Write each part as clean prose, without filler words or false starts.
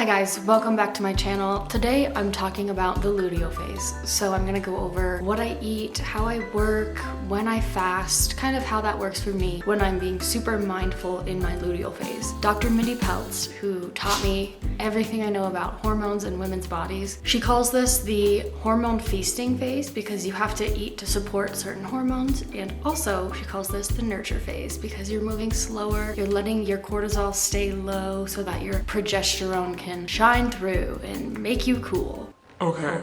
Hi guys, welcome back to my channel. Today I'm talking about the luteal phase. So I'm gonna go over what I eat, how I work, when I fast, kind of how that works for me when I'm being super mindful in my luteal phase. Dr. Mindy Peltz, who taught me everything I know about hormones and women's bodies, she calls this the hormone feasting phase because you have to eat to support certain hormones, and also she calls this the nurture phase because you're moving slower, you're letting your cortisol stay low so that your progesterone can shine through and make you cool. Okay.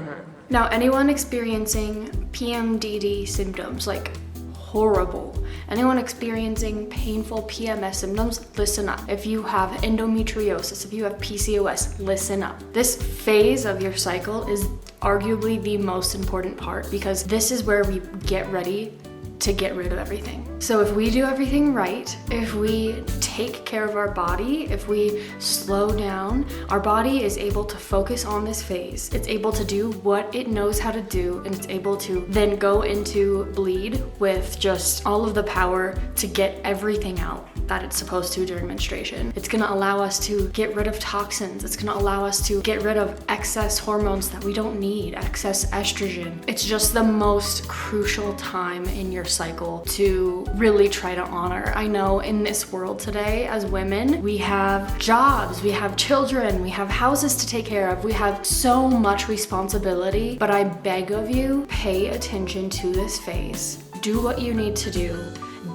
Now, anyone experiencing PMDD symptoms, like horrible, anyone experiencing painful PMS symptoms, listen up. If you have endometriosis, if you have PCOS, listen up. This phase of your cycle is arguably the most important part because this is where we get ready to get rid of everything. So if we do everything right, if we take care of our body, if we slow down, our body is able to focus on this phase. It's able to do what it knows how to do, and it's able to then go into bleed with just all of the power to get everything out that it's supposed to during menstruation. It's gonna allow us to get rid of toxins. It's gonna allow us to get rid of excess hormones that we don't need, excess estrogen. It's just the most crucial time in your cycle to really try to honor. I know in this world today, as women, we have jobs, we have children, we have houses to take care of, we have so much responsibility, but I beg of you, pay attention to this phase. Do what you need to do.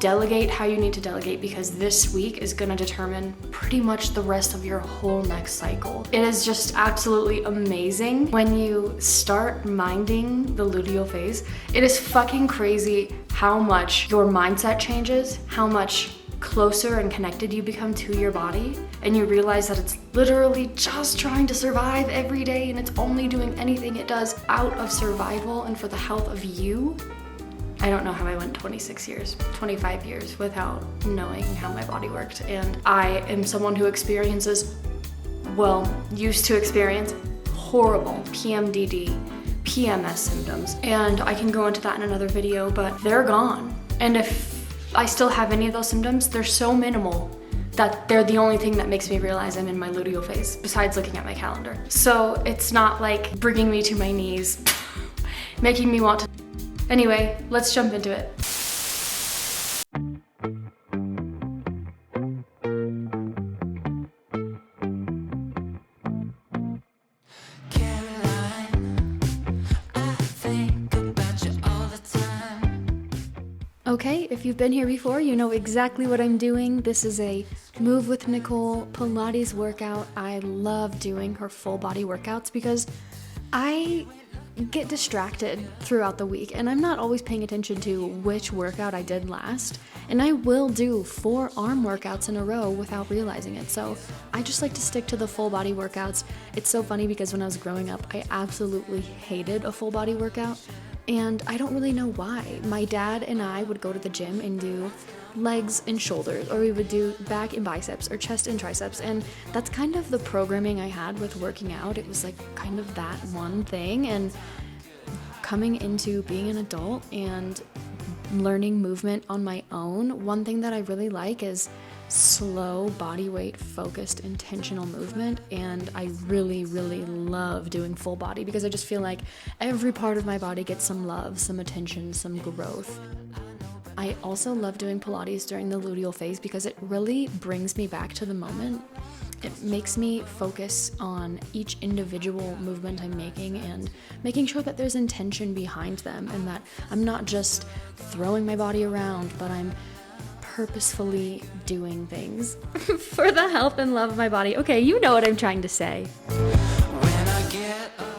Delegate how you need to delegate because this week is gonna determine pretty much the rest of your whole next cycle. It is just absolutely amazing when you start minding the luteal phase. It is fucking crazy how much your mindset changes, how much closer and connected you become to your body, and you realize that it's literally just trying to survive every day and it's only doing anything it does out of survival and for the health of you. I don't know how I went 26 years, 25 years without knowing how my body worked. And I am someone who used to experience horrible PMDD, PMS symptoms. And I can go into that in another video, but they're gone. And if I still have any of those symptoms, they're so minimal that they're the only thing that makes me realize I'm in my luteal phase, besides looking at my calendar. So it's not like bringing me to my knees, making me want to. Anyway, let's jump into it. Okay, if you've been here before, you know exactly what I'm doing. This is a Move with Nicole Pilates workout. I love doing her full body workouts because I get distracted throughout the week and I'm not always paying attention to which workout I did last, and I will do 4 arm workouts in a row without realizing it. So I just like to stick to the full body workouts. It's so funny because when I was growing up, I absolutely hated a full body workout, and I don't really know why. My dad and I would go to the gym and do legs and shoulders, or we would do back and biceps or chest and triceps, and that's kind of the programming I had with working out. It was like kind of that one thing, and coming into being an adult and learning movement on my own, one thing that I really like is slow body weight focused intentional movement, and I really love doing full body because I just feel like every part of my body gets some love, some attention, some growth. I also love doing Pilates during the luteal phase because it really brings me back to the moment. It makes me focus on each individual movement I'm making and making sure that there's intention behind them and that I'm not just throwing my body around, but I'm purposefully doing things for the health and love of my body. Okay, you know what I'm trying to say. When I get up.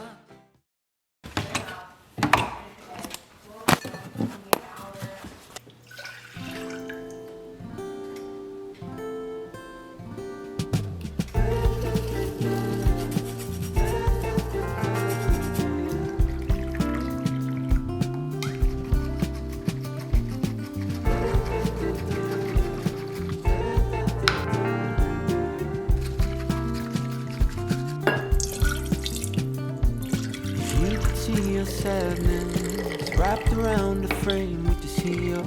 Sadness wrapped around the frame with this heel.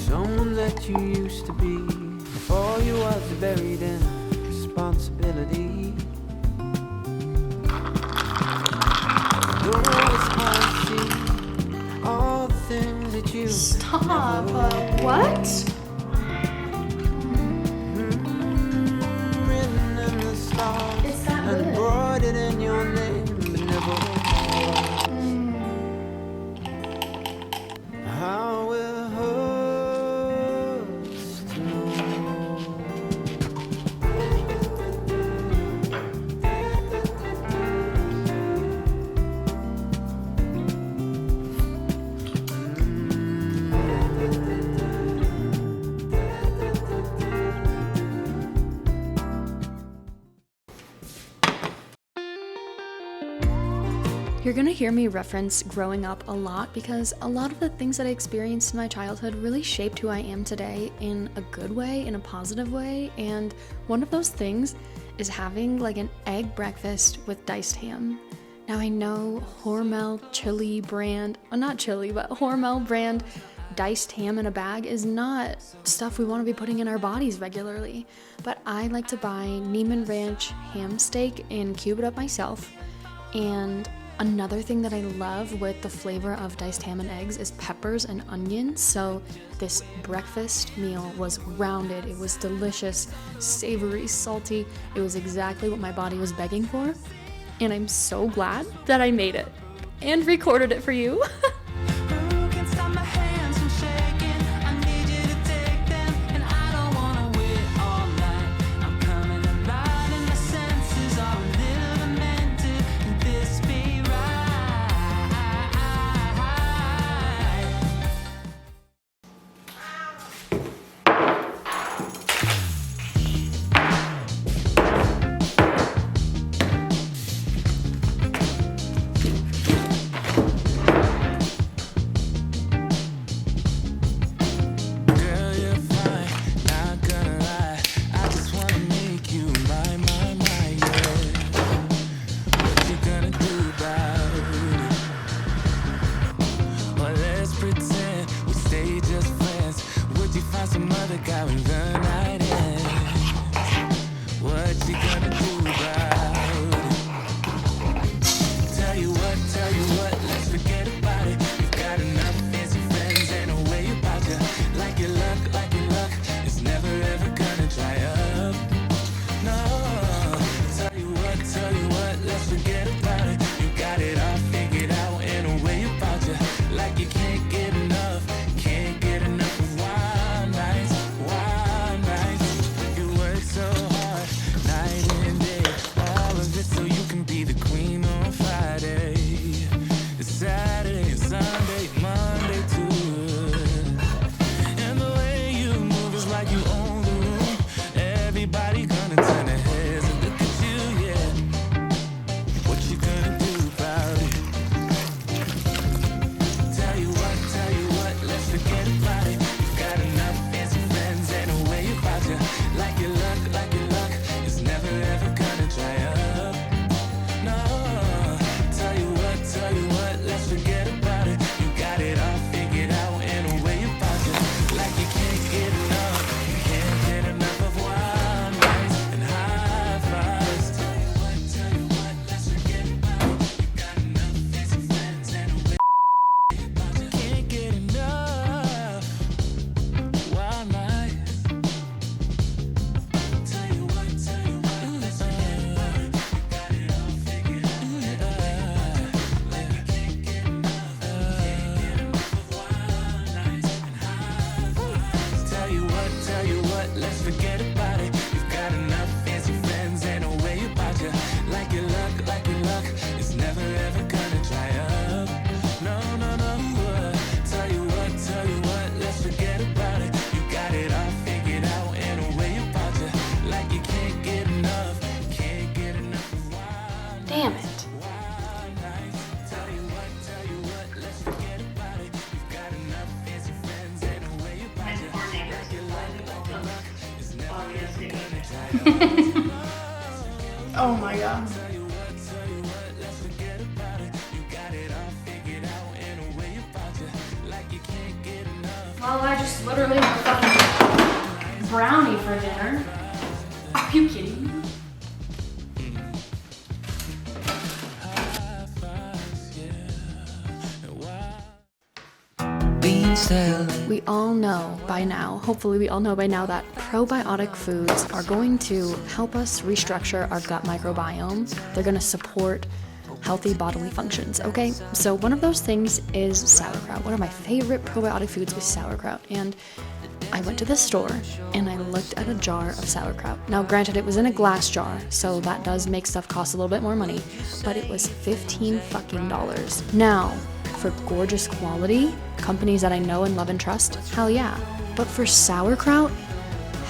Someone that you used to be before buried in responsibility. Though it's hard to see all the things that you Stop. What? written in the stars It's that and good. embroidered in your name, but never how it hurts to know. You're gonna hear me reference growing up a lot because a lot of the things that I experienced in my childhood really shaped who I am today in a good way, in a positive way, and one of those things is having like an egg breakfast with diced ham. Now I know Hormel chili brand, not chili, but Hormel brand diced ham in a bag is not stuff we want to be putting in our bodies regularly, but I like to buy Neiman Ranch ham steak and cube it up myself. And another thing that I love with the flavor of diced ham and eggs is peppers and onions. So this breakfast meal was rounded. It was delicious, savory, salty. It was exactly what my body was begging for. And I'm so glad that I made it and recorded it for you. Damn it. Oh my god. Well, I just literally had a fucking brownie for dinner. Are you kidding me? We all know by now, hopefully we all know by now, that probiotic foods are going to help us restructure our gut microbiome. They're going to support healthy bodily functions, okay? So one of those things is sauerkraut. One of my favorite probiotic foods is sauerkraut. And I went to the store and I looked at a jar of sauerkraut. Now, granted, it was in a glass jar, so that does make stuff cost a little bit more money, but it was $15 fucking. Now, for gorgeous quality, companies that I know and love and trust, hell yeah. But for sauerkraut,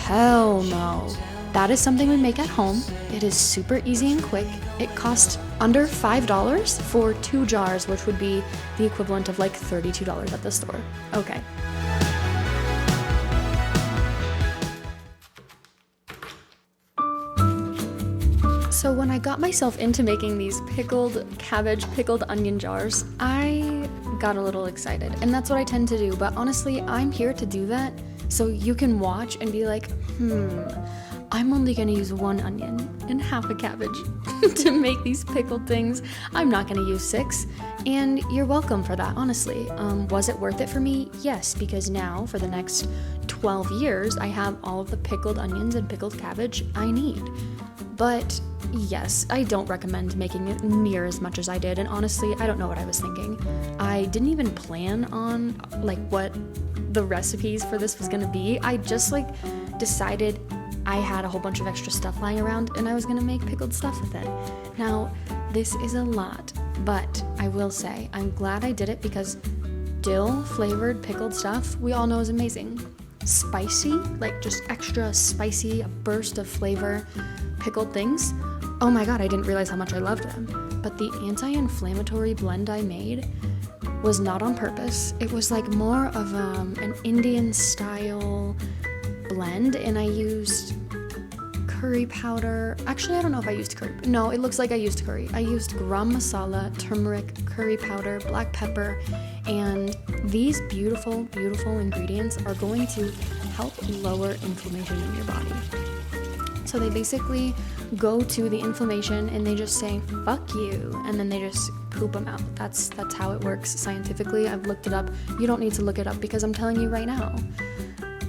hell no. That is something we make at home. It is super easy and quick. It costs under $5 for 2 jars, which would be the equivalent of like $32 at the store. Okay. So when I got myself into making these pickled cabbage, pickled onion jars, I got a little excited. And that's what I tend to do. But honestly, I'm here to do that so you can watch and be like, I'm only gonna use 1 onion and half a cabbage to make these pickled things. I'm not gonna use 6. And you're welcome for that, honestly. Was it worth it for me? Yes, because now for the next 12 years, I have all of the pickled onions and pickled cabbage I need. But yes, I don't recommend making it near as much as I did, and honestly, I don't know what I was thinking. I didn't even plan on like what the recipes for this was gonna be. I just like decided I had a whole bunch of extra stuff lying around and I was gonna make pickled stuff with it. Now, this is a lot, but I will say I'm glad I did it because dill flavored pickled stuff we all know is amazing. Spicy, like just extra spicy, a burst of flavor, pickled things. Oh my god, I didn't realize how much I loved them. But the anti-inflammatory blend I made was not on purpose. It was like more of an Indian style blend, and I used curry powder. Actually, I don't know if I used curry. No, it looks like I used curry. I used garam masala, turmeric, curry powder, black pepper, and these beautiful, beautiful ingredients are going to help lower inflammation in your body. So they basically go to the inflammation and they just say, fuck you, and then they just poop them out. That's how it works scientifically. I've looked it up. You don't need to look it up because I'm telling you right now.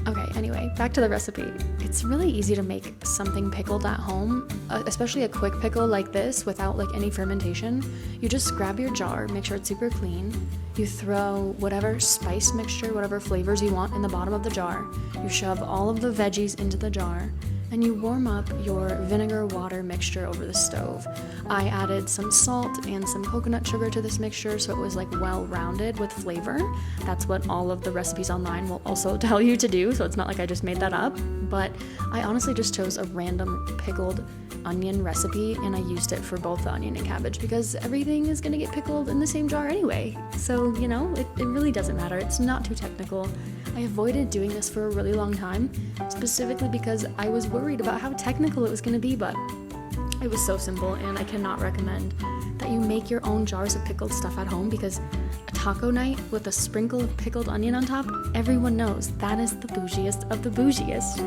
Okay, anyway, back to the recipe. It's really easy to make something pickled at home, especially a quick pickle like this without like any fermentation. You just grab your jar, make sure it's super clean. You throw whatever spice mixture, whatever flavors you want in the bottom of the jar. You shove all of the veggies into the jar, and you warm up your vinegar water mixture over the stove. I added some salt and some coconut sugar to this mixture so it was like well-rounded with flavor. That's what all of the recipes online will also tell you to do, so it's not like I just made that up. But I honestly just chose a random pickled onion recipe and I used it for both the onion and cabbage because everything is gonna get pickled in the same jar anyway. So, you know, it really doesn't matter. It's not too technical. I avoided doing this for a really long time, specifically because I was worried about how technical it was going to be, but it was so simple, and I cannot recommend that you make your own jars of pickled stuff at home because a taco night with a sprinkle of pickled onion on top, everyone knows that is the bougiest of the bougiest.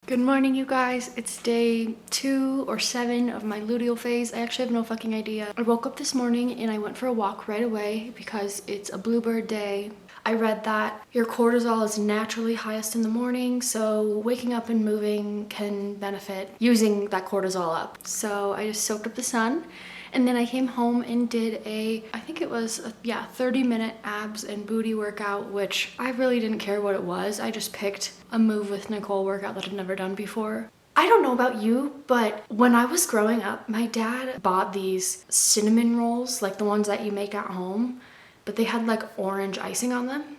Good morning, you guys. It's day 2 or 7 of my luteal phase. I actually have no fucking idea. I woke up this morning and I went for a walk right away because it's a bluebird day. I read that your cortisol is naturally highest in the morning, so waking up and moving can benefit using that cortisol up. So I just soaked up the sun. And then I came home and did I think it was a 30-minute abs and booty workout, which I really didn't care what it was. I just picked a Move with Nicole workout that I'd never done before. I don't know about you, but when I was growing up, my dad bought these cinnamon rolls, like the ones that you make at home, but they had like orange icing on them.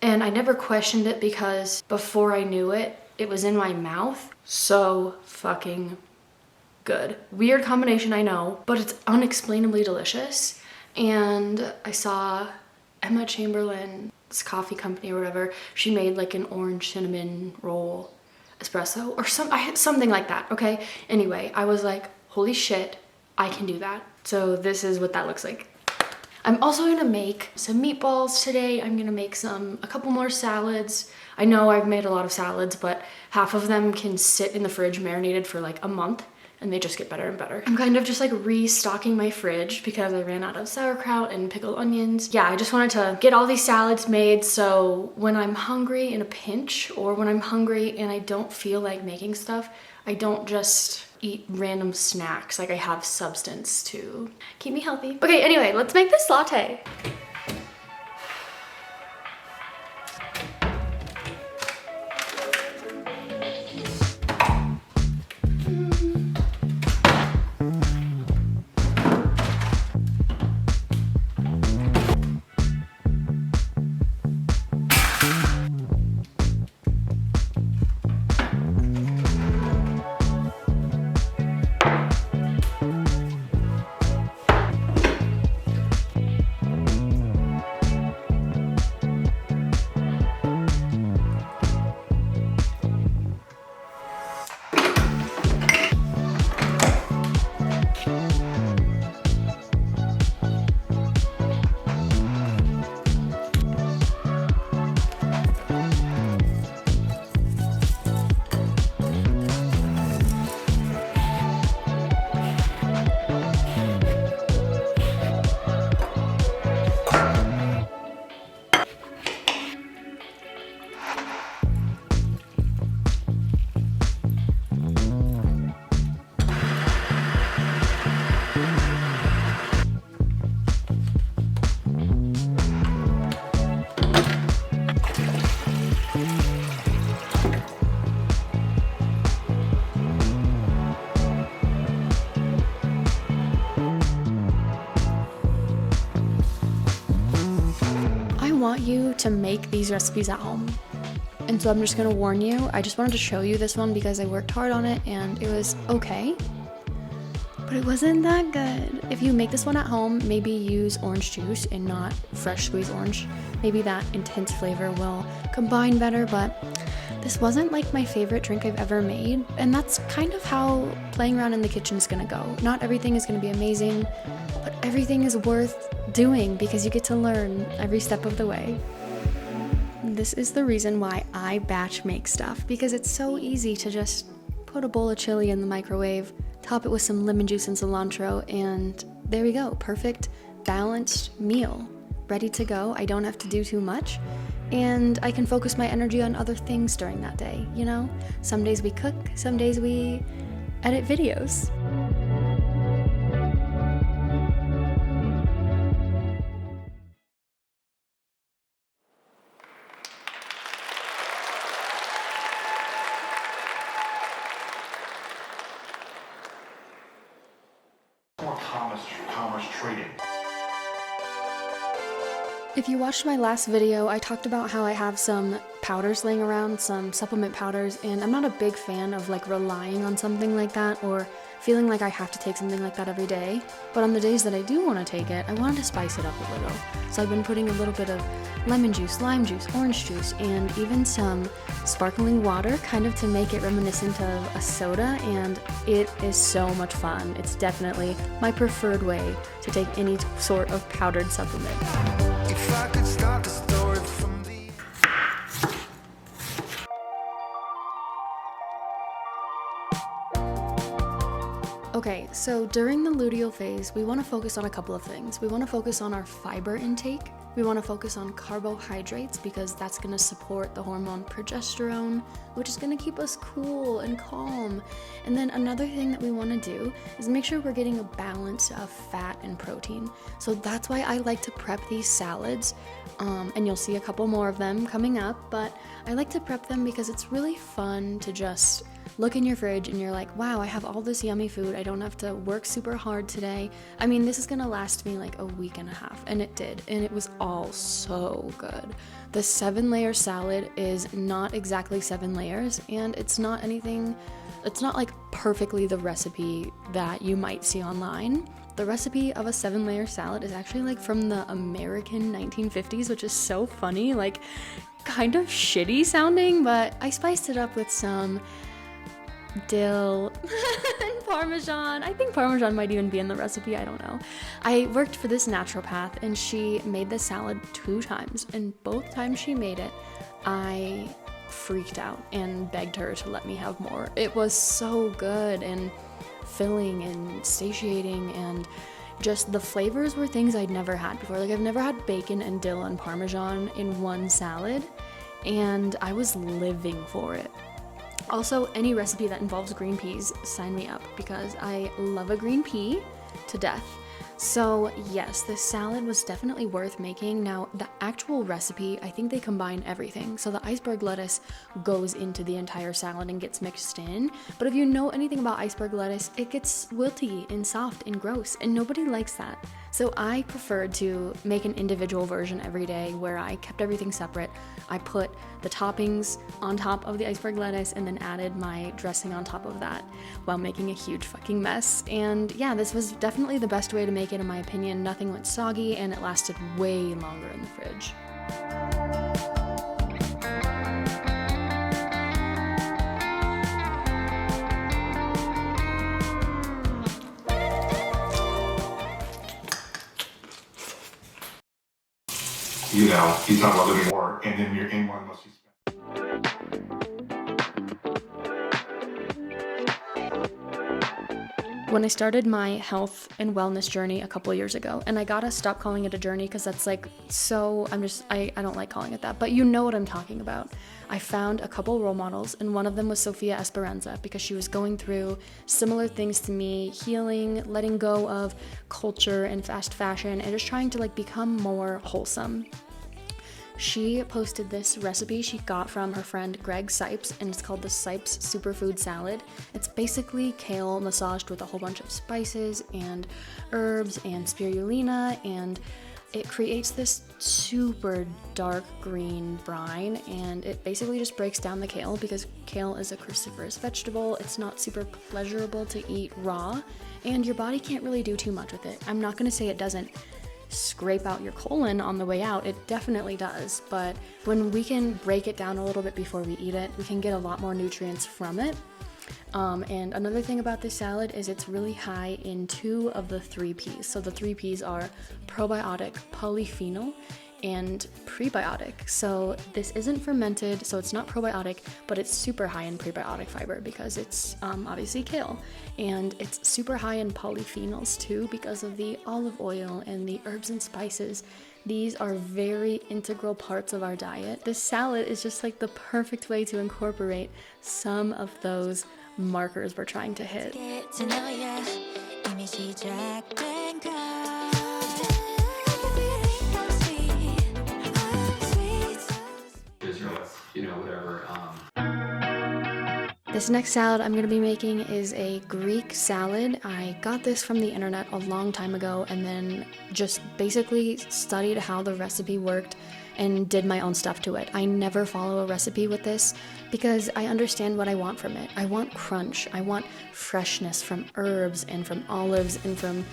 And I never questioned it because before I knew it, it was in my mouth. So fucking good. Weird combination, I know, but it's unexplainably delicious. And I saw Emma Chamberlain's coffee company or whatever, she made like an orange cinnamon roll espresso or something like that, okay? Anyway, I was like, holy shit, I can do that. So this is what that looks like. I'm also gonna make some meatballs today. I'm gonna make a couple more salads. I know I've made a lot of salads, but half of them can sit in the fridge marinated for like a month and they just get better and better. I'm kind of just like restocking my fridge because I ran out of sauerkraut and pickled onions. Yeah, I just wanted to get all these salads made so when I'm hungry in a pinch or when I'm hungry and I don't feel like making stuff, I don't just eat random snacks. Like I have substance to keep me healthy. Okay, anyway, let's make this latte. Want you to make these recipes at home, and so I'm just gonna warn you, I just wanted to show you this one because I worked hard on it and it was okay, but it wasn't that good. If you make this one at home, maybe use orange juice and not fresh squeezed orange. Maybe that intense flavor will combine better, but this wasn't like my favorite drink I've ever made, and that's kind of how playing around in the kitchen is gonna go. Not everything is gonna be amazing, but everything is worth doing because you get to learn every step of the way. This is the reason why I batch make stuff, because it's so easy to just put a bowl of chili in the microwave, top it with some lemon juice and cilantro, and there we go. Perfect, balanced meal, ready to go. I don't have to do too much, and I can focus my energy on other things during that day, you know? Some days we cook, some days we edit videos. Commerce trading. If you watched my last video, I talked about how I have some powders laying around, some supplement powders, and I'm not a big fan of like relying on something like that or feeling like I have to take something like that every day. But on the days that I do want to take it, I wanted to spice it up a little. So I've been putting a little bit of lemon juice, lime juice, orange juice, and even some sparkling water, kind of to make it reminiscent of a soda, and it is so much fun. It's definitely my preferred way to take any sort of powdered supplement. If I could start the story from the Okay, so during the luteal phase, we want to focus on a couple of things. We want to focus on our fiber intake. We want to focus on carbohydrates because that's going to support the hormone progesterone, which is going to keep us cool and calm. And then another thing that we want to do is make sure we're getting a balance of fat and protein. So that's why I like to prep these salads, and you'll see a couple more of them coming up, but I like to prep them because it's really fun to just look in your fridge and you're like, wow, I have all this yummy food. I don't have to work super hard today. I mean, this is gonna last me like a week and a half, and it did, and it was all so good. The 7-layer salad is not exactly 7 layers, and it's not like perfectly the recipe that you might see online. The recipe of a 7-layer salad is actually like from the American 1950s, which is so funny, like kind of shitty sounding, but I spiced it up with some dill and Parmesan. I think Parmesan might even be in the recipe, I don't know. I worked for this naturopath and she made this salad 2 times, and both times she made it, I freaked out and begged her to let me have more. It was so good and filling and satiating, and just the flavors were things I'd never had before. Like, I've never had bacon and dill and Parmesan in one salad, and I was living for it. Also, any recipe that involves green peas, sign me up, because I love a green pea to death. So yes, this salad was definitely worth making. Now, the actual recipe, I think they combine everything. So the iceberg lettuce goes into the entire salad and gets mixed in. But if you know anything about iceberg lettuce, it gets wilty and soft and gross, and nobody likes that. So I preferred to make an individual version every day where I kept everything separate. I put the toppings on top of the iceberg lettuce and then added my dressing on top of that while making a huge fucking mess. And yeah, this was definitely the best way to make it, in my opinion. Nothing went soggy and it lasted way longer in the fridge. You know, he's talking about living more, and then you're in one must be spent. When I started my health and wellness journey a couple years ago, and I gotta stop calling it a journey because that's like so, I don't like calling it that, but you know what I'm talking about. I found a couple role models, and one of them was Sophia Esperanza, because she was going through similar things to me, healing, letting go of culture and fast fashion, and just trying to like become more wholesome. She posted this recipe she got from her friend Greg Cypes, and it's called the Cypes superfood salad. It's basically kale massaged with a whole bunch of spices and herbs and spirulina, and it creates this super dark green brine, and it basically just breaks down the kale, because kale is a cruciferous vegetable. It's not super pleasurable to eat raw, and your body can't really do too much with it. I'm not gonna say it doesn't scrape out your colon on the way out, it definitely does, but when we can break it down a little bit before we eat it, we can get a lot more nutrients from it. And another thing about this salad is it's really high in 2 of the 3 P's. So the 3 P's are probiotic, polyphenol, and prebiotic. So this isn't fermented, so it's not probiotic, but it's super high in prebiotic fiber because it's obviously kale. And it's super high in polyphenols too because of the olive oil and the herbs and spices. These are very integral parts of our diet. This salad is just like the perfect way to incorporate some of those markers we're trying to hit. You know, whatever. This next salad I'm going to be making is a Greek salad. I got this from the internet a long time ago and then just basically studied how the recipe worked and did my own stuff to it. I never follow a recipe with this because I understand what I want from it. I want crunch. I want freshness from herbs and from olives and from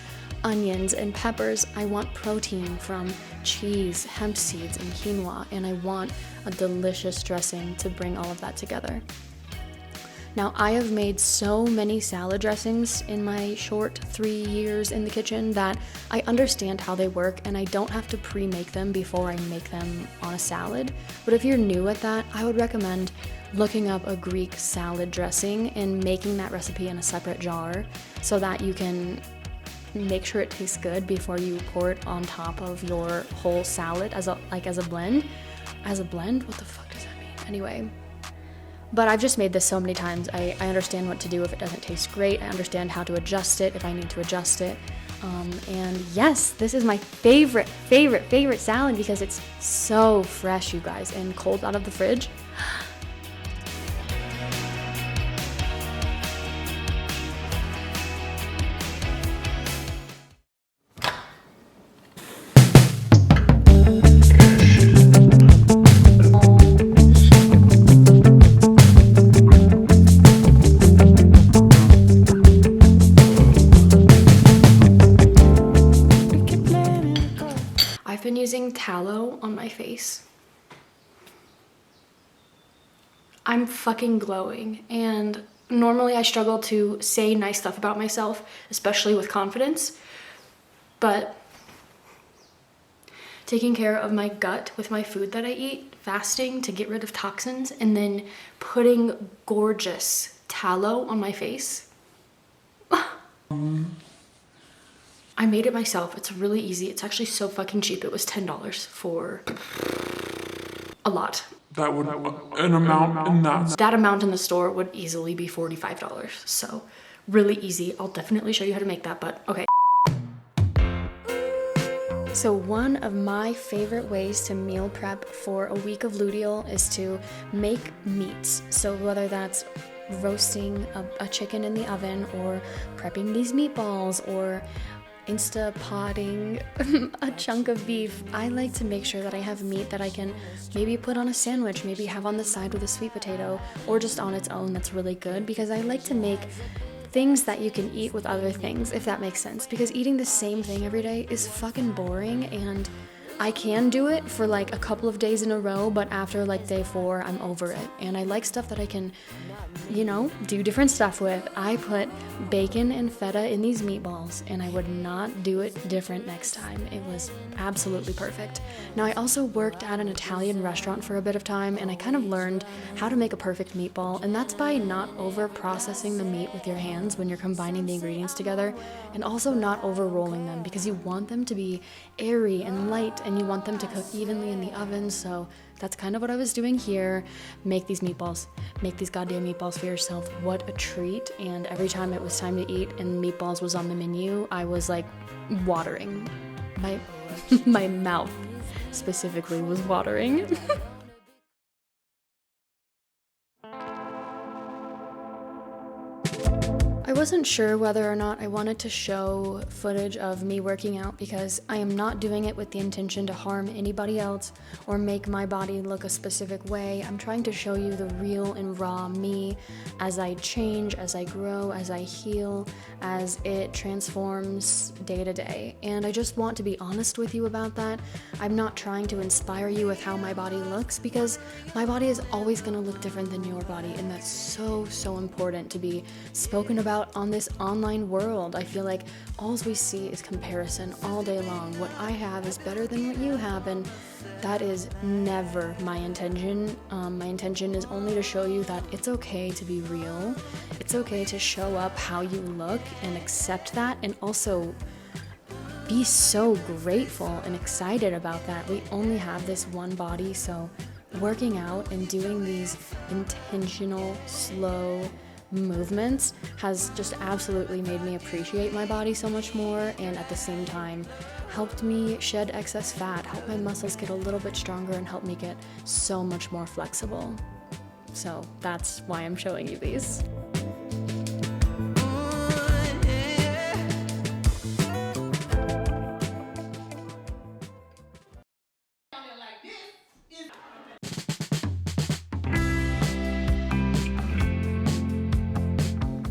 onions and peppers. I want protein from cheese, hemp seeds, and quinoa, and I want a delicious dressing to bring all of that together. Now, I have made so many salad dressings in my short 3 years in the kitchen that I understand how they work, and I don't have to pre-make them before I make them on a salad. But if you're new at that, I would recommend looking up a Greek salad dressing and making that recipe in a separate jar so that you can make sure it tastes good before you pour it on top of your whole salad as a blend. As a blend? What the fuck does that mean? Anyway. But I've just made this so many times. I understand what to do if it doesn't taste great. I understand how to adjust it if I need to adjust it. And yes, this is my favorite salad because it's so fresh, you guys, and cold out of the fridge. Using tallow on my face. I'm fucking glowing, and Normally I struggle to say nice stuff about myself, especially with confidence, but taking care of my gut with my food that I eat, fasting to get rid of toxins, and then putting gorgeous tallow on my face. I made it myself. It's really easy. It's actually so fucking cheap. It was $10 for a lot. That would an amount in that. That amount in the store would easily be $45. So really easy. I'll definitely show you how to make that, but okay. So one of my favorite ways to meal prep for a week of luteal is to make meats. So whether that's roasting a chicken in the oven, or prepping these meatballs, or Insta-potting a chunk of beef, I like to make sure that I have meat that I can maybe put on a sandwich, maybe have on the side with a sweet potato, or just on its own. That's really good, because I like to make things that you can eat with other things, if that makes sense, because eating the same thing every day is fucking boring, and I can do it for like a couple of days in a row, but after like day 4, I'm over it. And I like stuff that I can, you know, do different stuff with. I put bacon and feta in these meatballs, and I would not do it different next time. It was absolutely perfect. Now, I also worked at an Italian restaurant for a bit of time, and I kind of learned how to make a perfect meatball, and that's by not over processing the meat with your hands when you're combining the ingredients together, and also not over rolling them, because you want them to be airy and light, and you want them to cook evenly in the oven. So that's kind of what I was doing here. Make these meatballs. Make these goddamn meatballs for yourself. What a treat. And every time it was time to eat and meatballs was on the menu, I was like watering. My mouth specifically was watering. I wasn't sure whether or not I wanted to show footage of me working out, because I am not doing it with the intention to harm anybody else or make my body look a specific way. I'm trying to show you the real and raw me as I change, as I grow, as I heal, as it transforms day to day. And I just want to be honest with you about that. I'm not trying to inspire you with how my body looks, because my body is always going to look different than your body, and that's so important to be spoken about on this online world. I feel like all we see is comparison all day long. What I have is better than what you have, and that is never my intention. My intention is only to show you that it's okay to be real. It's okay to show up how you look and accept that, and also be so grateful and excited about that. We only have this one body, so working out and doing these intentional, slow movements has just absolutely made me appreciate my body so much more, and at the same time helped me shed excess fat, help my muscles get a little bit stronger, and help me get so much more flexible. So that's why I'm showing you these.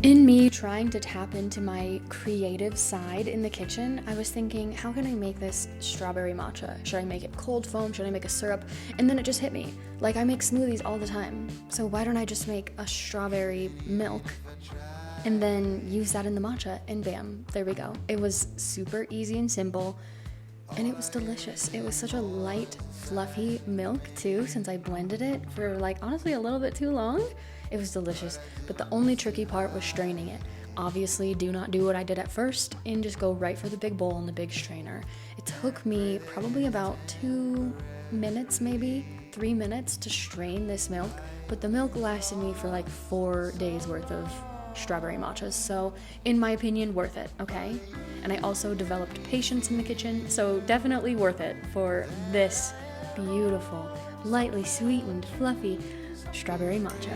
In me trying to tap into my creative side in the kitchen, I was thinking, how can I make this strawberry matcha? Should I make it cold foam? Should I make a syrup? And then it just hit me. Like, I make smoothies all the time, so why don't I just make a strawberry milk and then use that in the matcha, and bam, there we go. It was super easy and simple, and it was delicious. It was such a light, fluffy milk too, since I blended it for like honestly a little bit too long. It was delicious, but the only tricky part was straining it. Obviously, do not do what I did at first and just go right for the big bowl and the big strainer. It took me probably about 2 minutes, maybe 3 minutes to strain this milk, but the milk lasted me for like 4 days worth of strawberry matchas, so in my opinion, worth it, okay? And I also developed patience in the kitchen, so definitely worth it for this beautiful, lightly sweetened, fluffy strawberry matcha.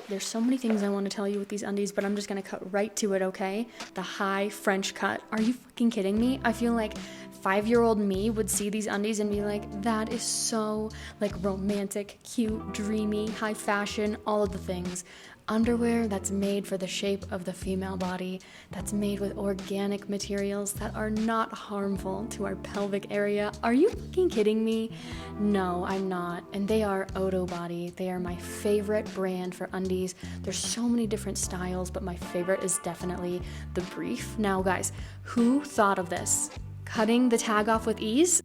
There's so many things I want to tell you with these undies, but I'm just gonna cut right to it, okay? The high French cut. Are you fucking kidding me? I feel like 5-year-old me would see these undies and be like, that is so like romantic, cute, dreamy, high fashion, all of the things. Underwear that's made for the shape of the female body, that's made with organic materials that are not harmful to our pelvic area. Are you fucking kidding me? No, I'm not. And they are Odo Body. They are my favorite brand for undies. There's so many different styles, but my favorite is definitely the brief. Now guys, who thought of this? Cutting the tag off with ease?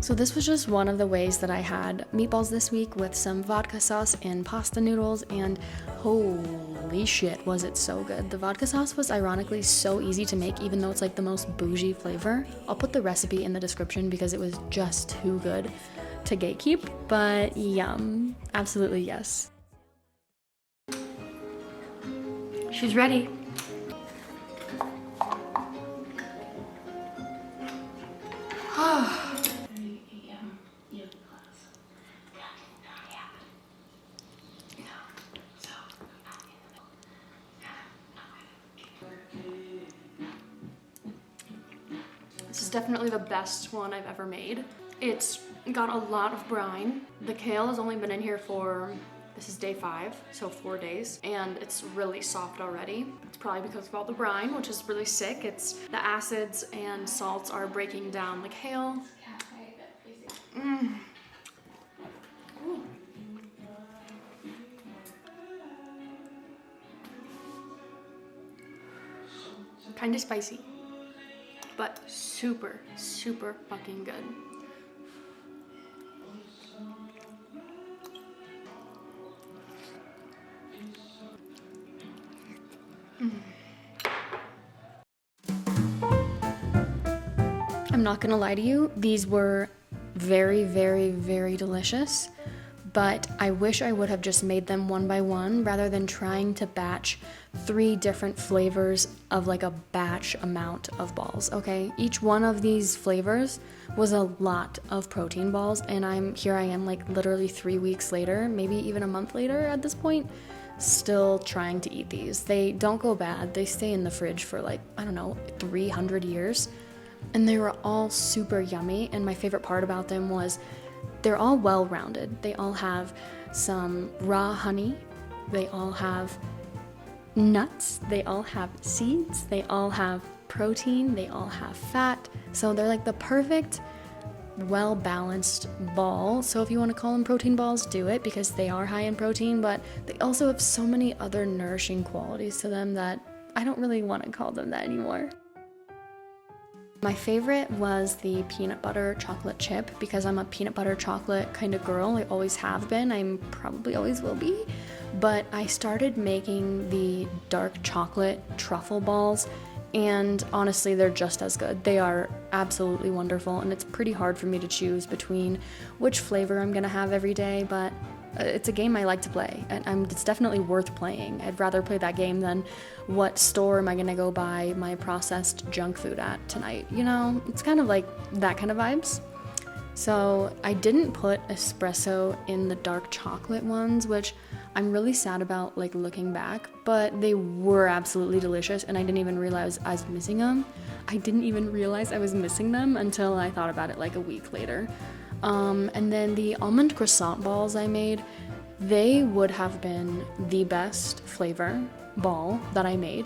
So this was just one of the ways that I had meatballs this week with some vodka sauce and pasta noodles, and holy shit was it so good. The vodka sauce was ironically so easy to make, even though it's like the most bougie flavor. I'll put the recipe in the description because it was just too good to gatekeep, but yum, absolutely yes. She's ready. This is definitely the best one I've ever made. It's got a lot of brine. The kale has only been in here for, this is day 5, so 4 days, and it's really soft already. It's probably because of all the brine, which is really sick. It's the acids and salts are breaking down the kale. Kind of spicy, but super, super fucking good. I'm not gonna lie to you, these were very, very, very delicious, but I wish I would have just made them one by one rather than trying to batch 3 different flavors of like a batch amount of balls, okay? Each one of these flavors was a lot of protein balls, and here I am like literally 3 weeks later, maybe even a month later at this point, still trying to eat these. They don't go bad. They stay in the fridge for like, I don't know, 300 years. And they were all super yummy, and my favorite part about them was they're all well-rounded. They all have some raw honey, they all have nuts, they all have seeds, they all have protein, they all have fat. So they're like the perfect, well-balanced ball. So if you want to call them protein balls, do it, because they are high in protein, but they also have so many other nourishing qualities to them that I don't really want to call them that anymore. My favorite was the peanut butter chocolate chip, because I'm a peanut butter chocolate kind of girl. I always have been. I probably always will be. But I started making the dark chocolate truffle balls, and honestly, they're just as good. They are absolutely wonderful, and it's pretty hard for me to choose between which flavor I'm gonna have every day, but it's a game I like to play, and it's definitely worth playing. I'd rather play that game than what store am I gonna go buy my processed junk food at tonight. You know, it's kind of like that kind of vibes. So I didn't put espresso in the dark chocolate ones, which I'm really sad about, like, looking back, but they were absolutely delicious, and I didn't even realize I was missing them. I didn't even realize I was missing them until I thought about it like a week later. And then the almond croissant balls I made, they would have been the best flavor ball that I made,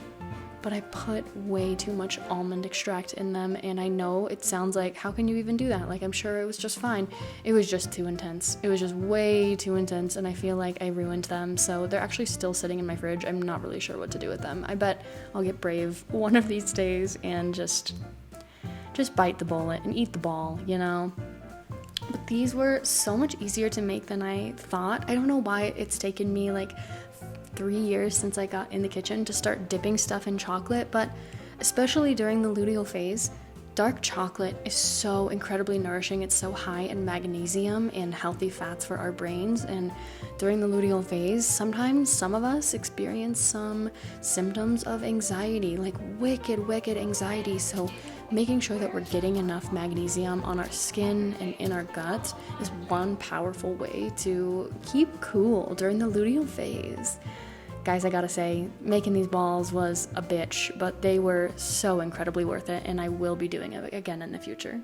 but I put way too much almond extract in them, and I know it sounds like, how can you even do that? Like, I'm sure it was just fine. It was just too intense. It was just way too intense, and I feel like I ruined them, so they're actually still sitting in my fridge. I'm not really sure what to do with them. I bet I'll get brave one of these days and just bite the bullet and eat the ball, you know? But these were so much easier to make than I thought. I don't know why it's taken me like 3 years since I got in the kitchen to start dipping stuff in chocolate, but especially during the luteal phase, Dark chocolate is so incredibly nourishing. It's so high in magnesium and healthy fats for our brains. And during the luteal phase, sometimes some of us experience some symptoms of anxiety, like wicked anxiety. So making sure that we're getting enough magnesium on our skin and in our gut is one powerful way to keep cool during the luteal phase. Guys, I gotta say, making these balls was a bitch, but they were so incredibly worth it, and I will be doing it again in the future.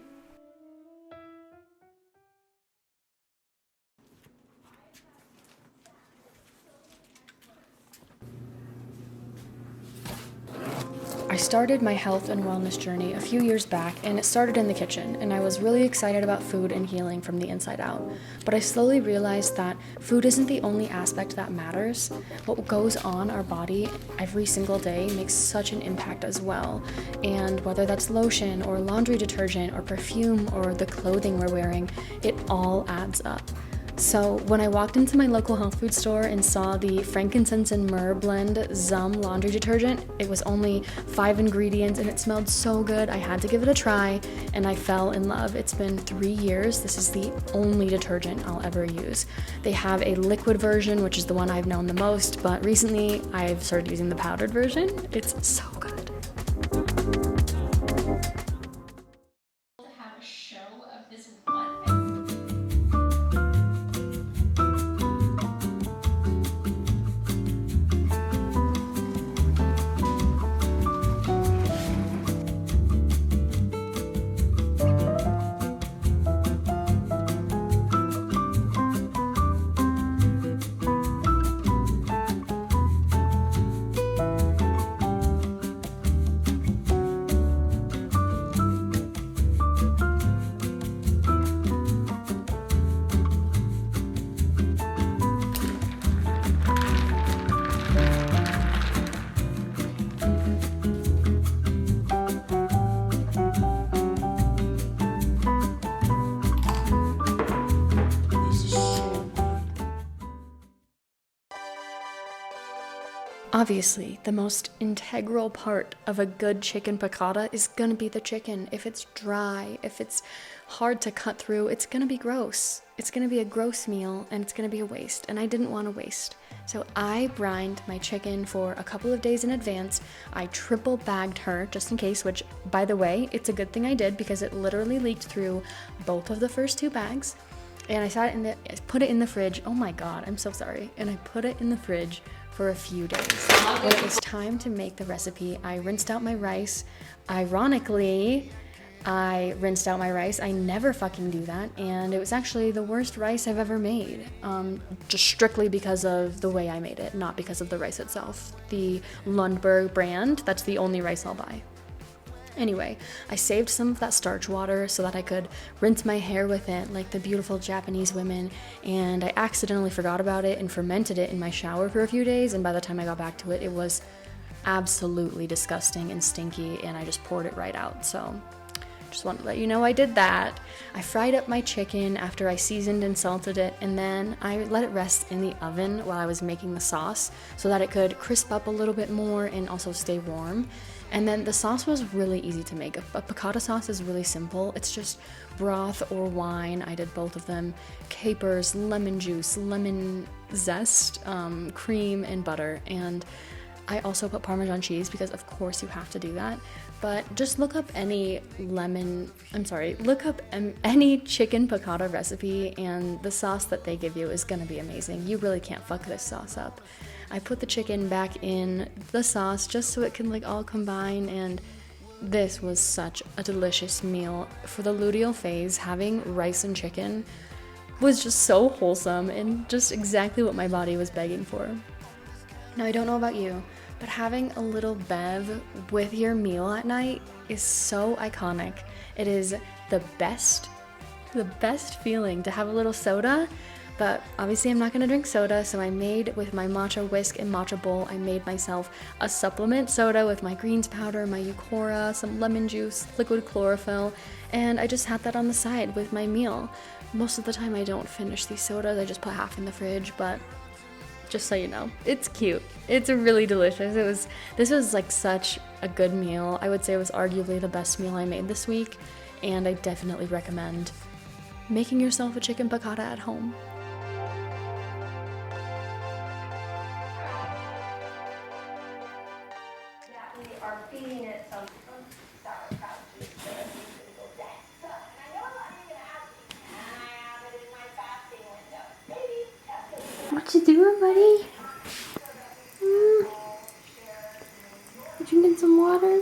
I started my health and wellness journey a few years back, and it started in the kitchen, and I was really excited about food and healing from the inside out. But I slowly realized that food isn't the only aspect that matters. What goes on our body every single day makes such an impact as well. And whether that's lotion or laundry detergent or perfume or the clothing we're wearing, it all adds up. So when I walked into my local health food store and saw the frankincense and myrrh blend Zum laundry detergent, it was only 5 ingredients and it smelled so good. I had to give it a try and I fell in love. It's been 3 years. This is the only detergent I'll ever use. They have a liquid version, which is the one I've known the most, but recently I've started using the powdered version. It's so good. Have a show of this one. Obviously, the most integral part of a good chicken piccata is gonna be the chicken. If it's dry, if it's hard to cut through, it's gonna be gross. It's gonna be a gross meal and it's gonna be a waste, and I didn't want to waste. So I brined my chicken for a couple of days in advance. I triple bagged her just in case, which, by the way, it's a good thing I did because it literally leaked through both of the first 2 bags. And I put it in the fridge. Oh my God, I'm so sorry. And I put it in the fridge for a few days. When it was time to make the recipe, I rinsed out my rice. Ironically, I rinsed out my rice. I never fucking do that, and it was actually the worst rice I've ever made. Just strictly because of the way I made it, not because of the rice itself. The Lundberg brand, that's the only rice I'll buy. Anyway, I saved some of that starch water so that I could rinse my hair with it like the beautiful Japanese women, and I accidentally forgot about it and fermented it in my shower for a few days, and by the time I got back to it, it was absolutely disgusting and stinky, and I just poured it right out. So just wanted to let you know I did that. I fried up my chicken after I seasoned and salted it, and then I let it rest in the oven while I was making the sauce so that it could crisp up a little bit more and also stay warm. And then the sauce was really easy to make. A piccata sauce is really simple. It's just broth or wine. I did both of them. Capers, lemon juice, lemon zest, cream, and butter. And I also put Parmesan cheese because of course you have to do that. But just look up any any chicken piccata recipe, and the sauce that they give you is gonna be amazing. You really can't fuck this sauce up. I put the chicken back in the sauce just so it can like all combine, and this was such a delicious meal. For the luteal phase, having rice and chicken was just so wholesome and just exactly what my body was begging for. Now, I don't know about you, but having a little bev with your meal at night is so iconic. It is the best feeling to have a little soda. But obviously I'm not gonna drink soda, so I made, with my matcha whisk and matcha bowl, I made myself a supplement soda with my greens powder, my eucora, some lemon juice, liquid chlorophyll, and I just had that on the side with my meal. Most of the time I don't finish these sodas, I just put half in the fridge, but just so you know. It's cute. It's really delicious. This was like such a good meal. I would say it was arguably the best meal I made this week, and I definitely recommend making yourself a chicken piccata at home. We are feeding it some sauerkraut juice so that you can go back. So, and I know a lot of you are gonna ask me, can I have it in my fasting window? Maybe. What you doing, buddy? You drinking some water?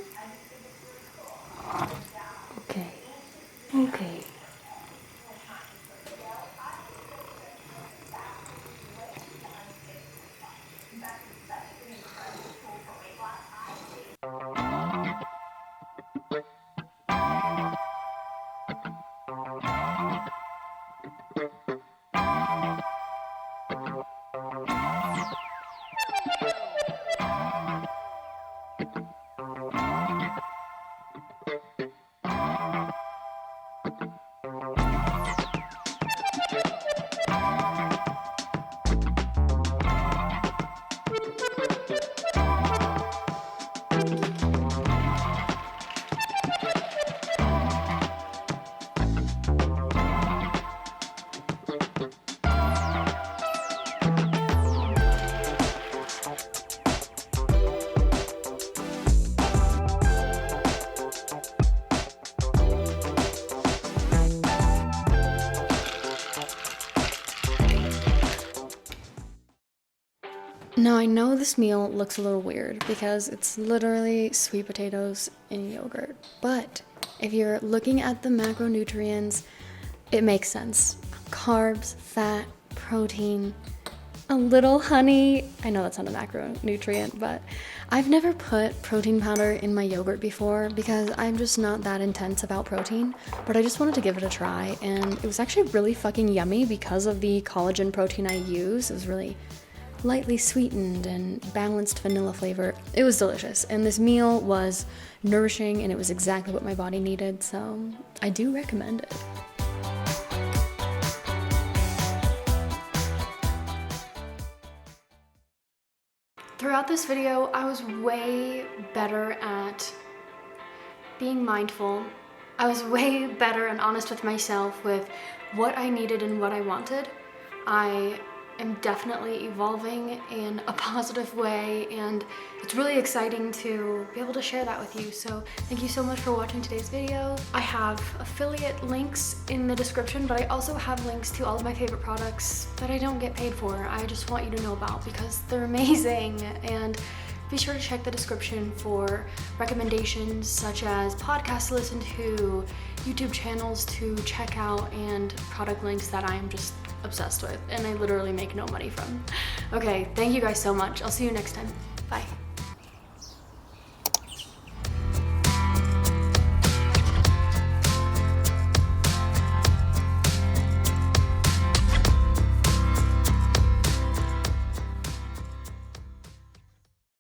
Okay. Okay. Now I know this meal looks a little weird because it's literally sweet potatoes and yogurt, but if you're looking at the macronutrients, it makes sense. Carbs, fat, protein, a little honey. I know that's not a macronutrient, but I've never put protein powder in my yogurt before because I'm just not that intense about protein, but I just wanted to give it a try, and it was actually really fucking yummy because of the collagen protein I use. It was really lightly sweetened and balanced vanilla flavor. It was delicious, and this meal was nourishing and it was exactly what my body needed, so I do recommend it. Throughout this video, I was way better at being mindful. I was way better and honest with myself with what I needed and what I wanted. I am definitely evolving in a positive way, and it's really exciting to be able to share that with you. So thank you so much for watching today's video. I have affiliate links in the description, but I also have links to all of my favorite products that I don't get paid for. I just want you to know about because they're amazing. And be sure to check the description for recommendations such as podcasts to listen to, YouTube channels to check out, and product links that I am just obsessed with and I literally make no money from. Okay, thank you guys so much. I'll see you next time. Bye.